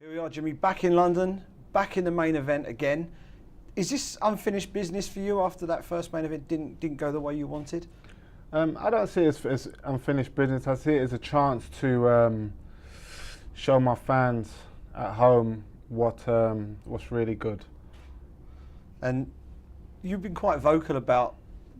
Here we are, Jimmy, back in London, back in the main event again. Is this unfinished business for you after that first main event didn't go the way you wanted? I don't see it as unfinished business. I see it as a chance to show my fans at home what's really good. And you've been quite vocal about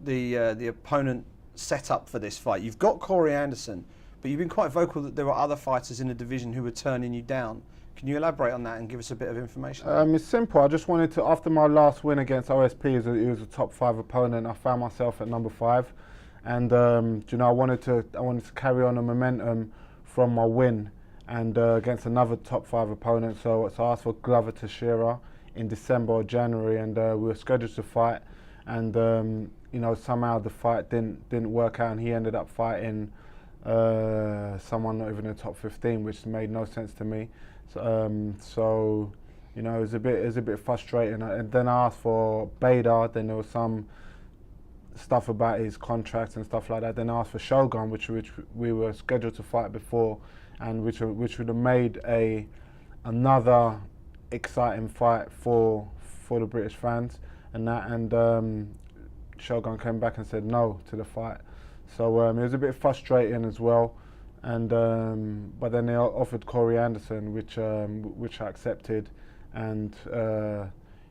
the opponent setup for this fight. You've got Corey Anderson, but you've been quite vocal that there were other fighters in the division who were turning you down. Can you elaborate on that and give us a bit of information? It's simple. I just wanted to, after my last win against OSP, it was a top 5 opponent. I found myself at number 5, and I wanted to carry on the momentum from my win and against another top 5 opponent. So I asked for Glover Teixeira in December or January, and we were scheduled to fight, and somehow the fight didn't work out, and he ended up fighting someone not even in the top 15, which made no sense to me. So it was a bit frustrating. And then I asked for Bader. Then there was some stuff about his contract and stuff like that. Then I asked for Shogun, which we were scheduled to fight before, and which would have made another exciting fight for the British fans. And Shogun came back and said no to the fight. So it was a bit frustrating as well. And but then they offered Corey Anderson, which I accepted, and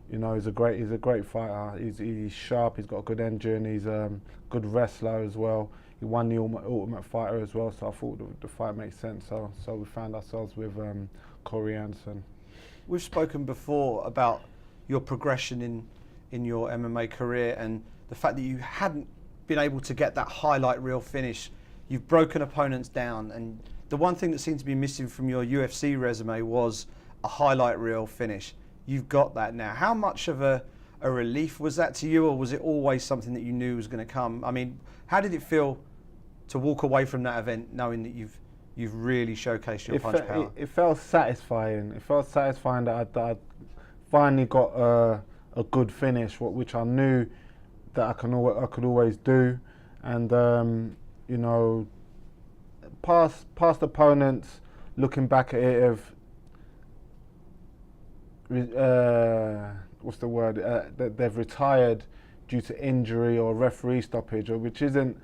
he's a great fighter. He's sharp. He's got a good engine. He's a good wrestler as well. He won the Ultimate Fighter as well, so I thought the fight makes sense. So we found ourselves with Corey Anderson. We've spoken before about your progression in your MMA career and the fact that you hadn't been able to get that highlight reel finish. You've broken opponents down, and the one thing that seemed to be missing from your UFC resume was a highlight reel finish. You've got that now. How much of a relief was that to you, or was it always something that you knew was going to come? I mean, how did it feel to walk away from that event knowing that you've really showcased your punch power? It felt satisfying. It felt satisfying that I finally got a good finish, which I knew that I could always do, and past opponents looking back at it that they've retired due to injury or referee stoppage, which isn't.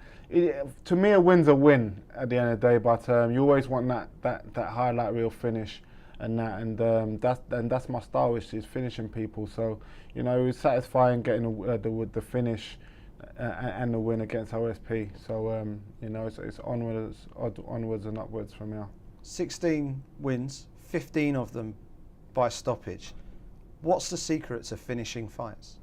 To me, a win's a win at the end of the day, but you always want that highlight reel finish, and that's my style, which is finishing people. So it was satisfying getting the finish and the win against OSP. So it's onwards and upwards from here. 16 wins, 15 of them by stoppage. What's the secret to finishing fights?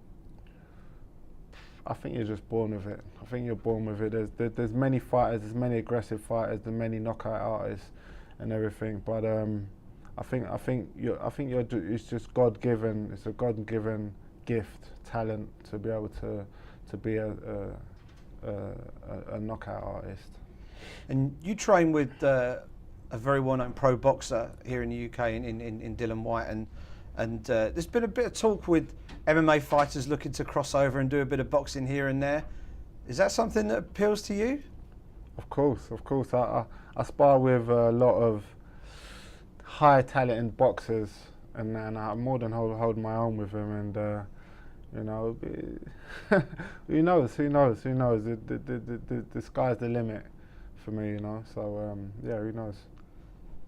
I think you're just born with it. I think you're born with it. There's many fighters, there's many aggressive fighters, there's many knockout artists and everything. But I think it's just God-given. It's a God-given gift, talent to be able to be a knockout artist. And you train with a very well-known pro boxer here in the UK, in Dylan White, and there's been a bit of talk with MMA fighters looking to cross over and do a bit of boxing here and there. Is that something that appeals to you? Of course. I spar with a lot of high talented boxers, and I more than hold my own with them, and who knows? The sky's the limit for me, So who knows?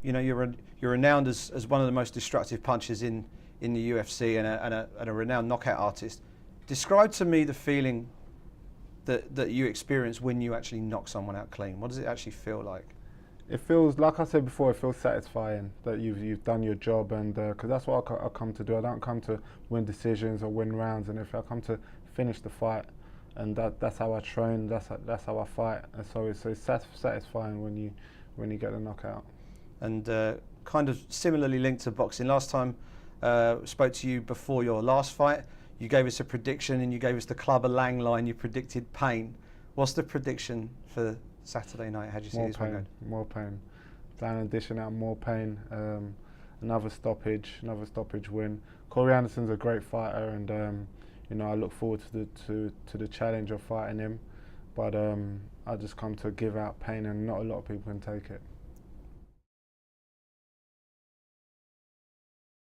You're renowned as one of the most destructive punchers in the UFC and a renowned knockout artist. Describe to me the feeling that you experience when you actually knock someone out clean. What does it actually feel like? It feels, like I said before, it feels satisfying that you've done your job, and because that's what I come to do. I don't come to win decisions or win rounds, and if I come to finish the fight, and that's how I train, that's how I fight, and so it's satisfying when you get a knockout. And kind of similarly linked to boxing, last time spoke to you before your last fight, you gave us a prediction and you gave us the Clubber Lang line. You predicted pain. What's the prediction for Saturday night? How do you see this one going? More pain. Plan addition out more pain. Another stoppage win. Corey Anderson's a great fighter, and I look forward to the challenge of fighting him. But I just come to give out pain, and not a lot of people can take it.